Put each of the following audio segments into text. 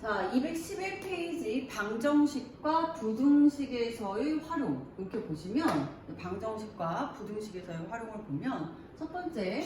자, 211페이지 방정식과 부등식에서의 활용 이렇게 보시면 방정식과 부등식에서의 활용을 보면 첫 번째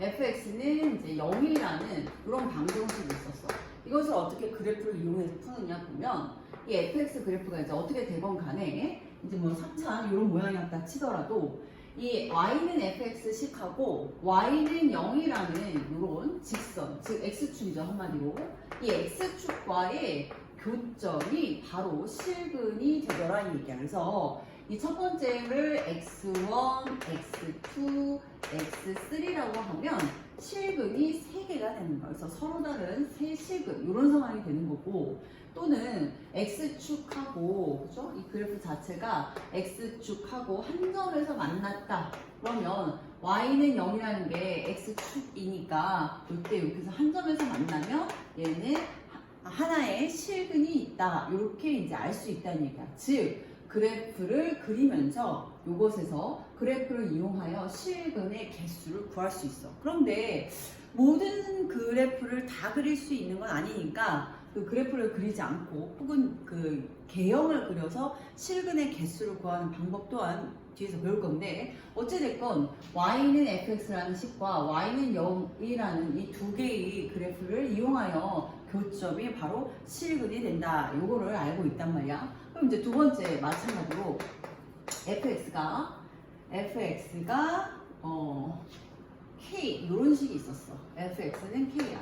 fx는 이제 0이라는 이런 방정식이 있었어. 이것을 어떻게 그래프를 이용해서 푸느냐 보면 이 fx 그래프가 이제 어떻게 되건 간에 이제 뭐 3차 이런 모양이었다 치더라도 이 y는 fx식하고 y는 0이라는 이런 직선, 즉 x축이죠 한마디로. 이 x축과의 교점이 바로 실근이 되더라 이 얘기야. 그래서 이 첫 번째를 x1, x2, x3라고 하면 실근이 3개가 되는 거야. 그래서 서로 다른 세 실근 이런 상황이 되는 거고, 또는 x축하고 그죠? 이 그래프 자체가 x축하고 한 점에서 만났다. 그러면 y는 0이라는 게 x축이니까 이때 여기서 한 점에서 만나면 얘는 하나의 실근이 있다. 이렇게 이제 알 수 있다는 얘기야. 즉 그래프를 그리면서 이곳에서 그래프를 이용하여 실근의 개수를 구할 수 있어. 그런데 모든 그래프를 다 그릴 수 있는 건 아니니까 그 그래프를 그리지 않고 혹은 그 개형을 그려서 실근의 개수를 구하는 방법 또한 뒤에서 배울 건데, 어찌됐건 y는 fx라는 식과 y는 0이라는 이 두 개의 그래프를 이용하여 교점이 바로 실근이 된다. 요거를 알고 있단 말이야. 그럼 이제 두 번째 마찬가지로 fx가 k 이런 식이 있었어. fx는 k야.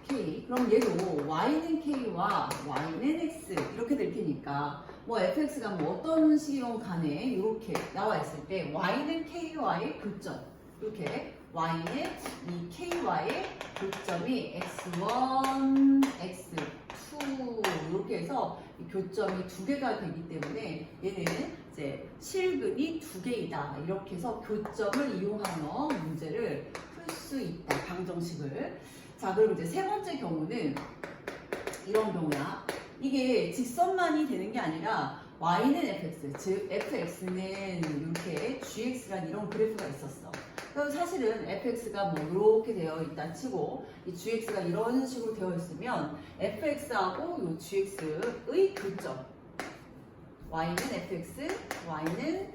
k. 그럼 얘도 y는 k와 y는 x 이렇게 될 테니까 뭐 fx가 뭐 어떤 식이건 간에 이렇게 나와 있을 때 y는 ky와의 교점, 이렇게 y는 이 ky와의 교점이 x1, x2 이렇게 해서 이 교점이 두 개가 되기 때문에 얘는 이제 실근이 두 개이다. 이렇게 해서 교점을 이용하여 문제를 풀 수 있다. 방정식을. 자, 그럼 이제 세 번째 경우는 이런 경우야. 이게 직선만이 되는 게 아니라 y는 fx, 즉 fx는 이렇게 gx라는 이런 그래프가 있었어. 그럼 사실은 fx가 뭐 이렇게 되어 있다 치고 이 gx가 이런 식으로 되어 있으면 fx하고 이 gx의 교점 y는 fx, y는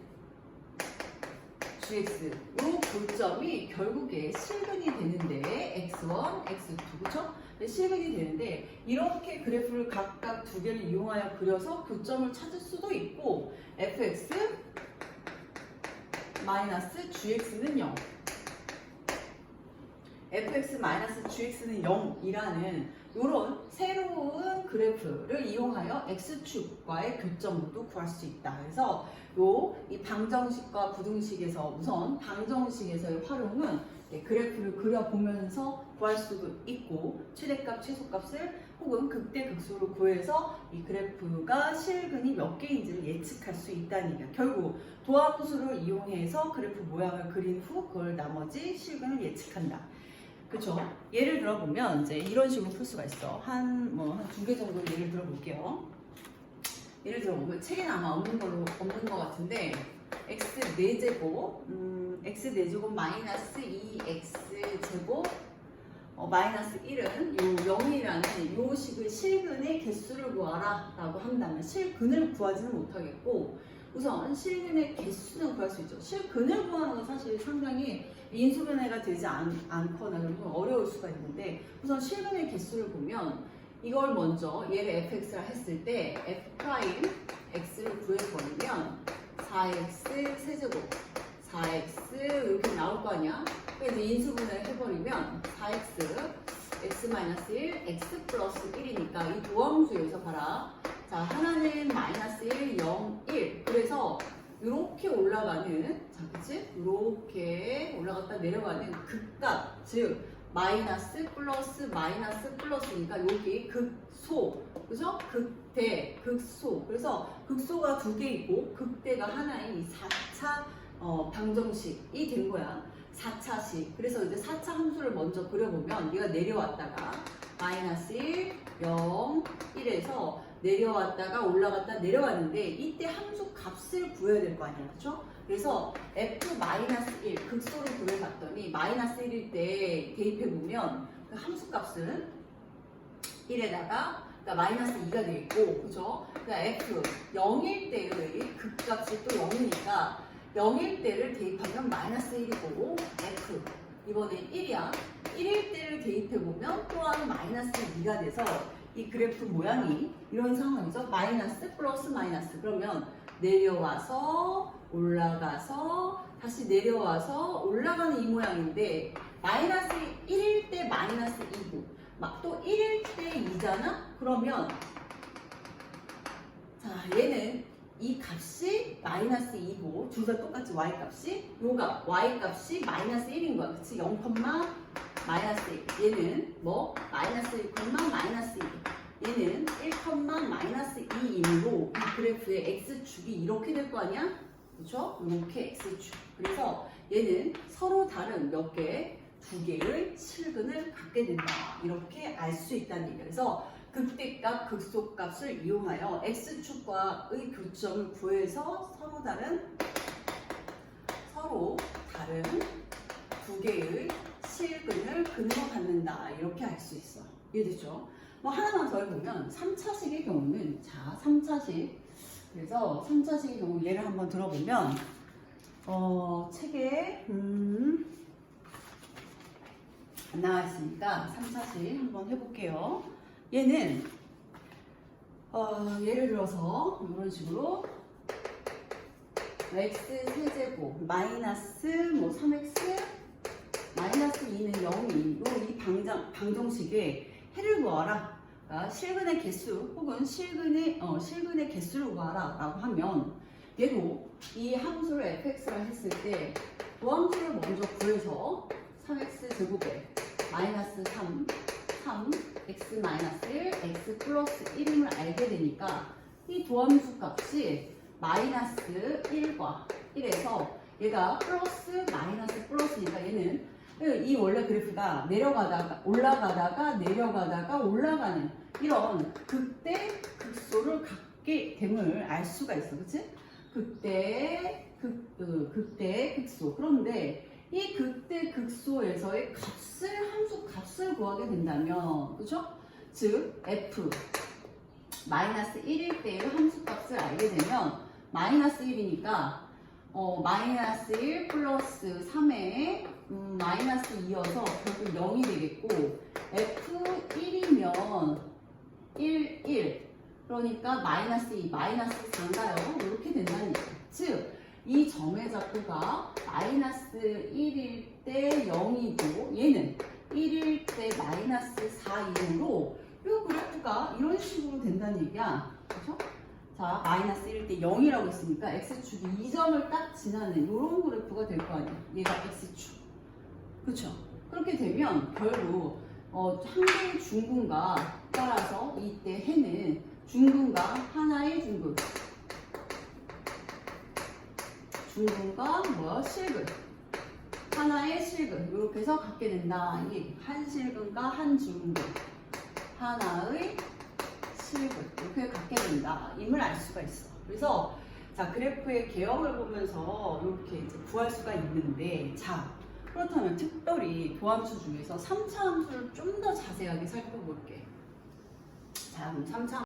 gx 이 교점이 결국에 실근이 되는데 x1, x2 그쵸? 실근이 되는데 이렇게 그래프를 각각 두 개를 이용하여 그려서 교점을 찾을 수도 있고 fx 마이너스 gx는 0 fx 마이너스 gx는 0이라는 이런 새로운 그래프를 이용하여 x축과의 교점으로도 구할 수 있다. 그래서 이 방정식과 부등식에서 우선 방정식에서의 활용은 그래프를 그려보면서 구할 수도 있고 최대값, 최소값을 혹은 극대, 극소를 구해서 이 그래프가 실근이 몇 개인지를 예측할 수 있다는 얘기야. 결국 도함수를 이용해서 그래프 모양을 그린 후 그걸 나머지 실근을 예측한다. 그쵸? 예를 들어보면 이제 이런 식으로 풀 수가 있어. 한 두 개 정도 예를 들어볼게요. 예를 들어보면 책에는 아마 없는 것 같은데 x 4제곱 x 4제곱 마이너스 2x 제곱 마이너스 1은 요 0이라는 요 식의 실근의 개수를 구하라 라고 한다면 실근을 구하지는 못하겠고 우선 실근의 개수는 구할 수 있죠. 실근을 구하는 건 사실 상당히 인수분해가 되지 않거나 그러면 어려울 수가 있는데 우선 실근의 개수를 보면 이걸 먼저 얘를 fx라 했을 때 f' x를 구해버리면 4x 세제곱 4x 이렇게 나올 거 아니야? 그래서 인수분해를 해버리면 4x x-1 x 플러스 1이니까 이 도함수에서 봐라. 자, 하나는 마이너스 1, 0, 1. 그래서 이렇게 올라가는, 자, 그치? 이렇게 올라갔다 내려가는 극값, 즉 마이너스 플러스 마이너스 플러스니까 여기 극소, 그죠? 극대, 극소. 그래서 극소가 두 개 있고 극대가 하나인 이 4차 방정식이 된 거야. 4차식. 그래서 이제 4차 함수를 먼저 그려보면 얘가 내려왔다가 마이너스 1, 0, 1에서 내려왔다가 올라갔다 내려왔는데 이때 함수 값을 구해야 될 거 아니야, 그렇죠? 그래서 f-1 극소를 구해봤더니 마이너스 1일 때 대입해보면 그 함수 값은 1에다가 그러니까 마이너스 2가 되겠고, 그죠? 그러니까 f 0일 때의 극값이 또 0이니까 0일 때를 대입하면 마이너스 1이고 f 이번에 1이야. 1일 때를 대입해보면 또한 마이너스 2가 돼서 이 그래프 모양이 이런 상황이죠. 마이너스 플러스 마이너스. 그러면 내려와서 올라가서 다시 내려와서 올라가는 이 모양인데 마이너스 1일 때 마이너스 2고 막 또 1일 때 2잖아? 그러면 자 얘는 이 값이 마이너스 2고 둘 다 똑같이 y 값이 요가 y 값이 마이너스 1인 거야. 그치? 0, 마이너스 1. 얘는 뭐 마이너스 1, 마이너스 2. 얘는 1, 마이너스 2이므로 이 그래프의 x축이 이렇게 될 거 아니야? 그렇죠? 이렇게 x축. 그래서 얘는 서로 다른 몇 개, 두 개의 실근을 갖게 된다. 이렇게 알 수 있다는 얘기예요. 그래서 극대값, 극소값을 이용하여 x축과의 교점을 구해서 서로 다른 두 개의 실근을 근거받는다. 이렇게 알 수 있어. 이해됐죠? 뭐 하나만 더 해보면 3차식의 경우는 자 3차식 그래서 3차식의 경우 예를 한번 들어보면 책에 안 나와 있으니까 3차식 한번 해볼게요. 얘는 예를 들어서 이런 식으로 x 세제곱 마이너스 뭐 3x 마이너스 2는 0이고 이 방정식에 해를 구하라. 그러니까 실근의 개수 혹은 실근의 개수를 구하라 라고 하면 얘도 이 함수를 fx라 했을 때 도함수를 먼저 구해서 3x 제곱에 마이너스 3 x 마이너스 1 x 플러스 1임을 알게 되니까 이 도함수 값이 마이너스 1과 1에서 얘가 플러스 마이너스 플러스니까 얘는 이 원래 그래프가 내려가다가 올라가다가 내려가다가 올라가는 이런 극대 극소를 갖게 됨을 알 수가 있어. 그치? 극대 극소. 그런데 이 극대 극소에서의 함수 값을 구하게 된다면, 그죠? 즉, f 마이너스 1일 때의 함수 값을 알게 되면 마이너스 1이니까 마이너스 1 플러스 3에 마이너스 2여서 결국 0이 되겠고 f1이면 1 그러니까 마이너스 2 마이너스 4인가요? 이렇게 된다는 얘기예요. 즉 이 점의 잡고가 마이너스 1일 때 0이고 얘는 1일 때 마이너스 4이므로 이 그래프가 이런 식으로 된다는 얘기야. 그렇죠? 자, 마이너스 1일 때 0이라고 했으니까 x축이 2점을 딱 지나는 이런 그래프가 될 거 아니야. 얘가 x축. 그렇죠? 그렇게 되면 결국 한 개의 중근과 따라서 이때 해는 중근과 하나의 중근과 실근 하나의 실근 이렇게 해서 갖게 된다. 이게 한 실근과 한 중근 하나의 실근 이렇게 갖게 된다. 임을 알 수가 있어. 그래서 자 그래프의 개형을 보면서 이렇게 이제 구할 수가 있는데 자 그렇다면 특별히 도함수 중에서 3차 함수를 좀 더 자세하게 살펴볼게. 자 그럼 3차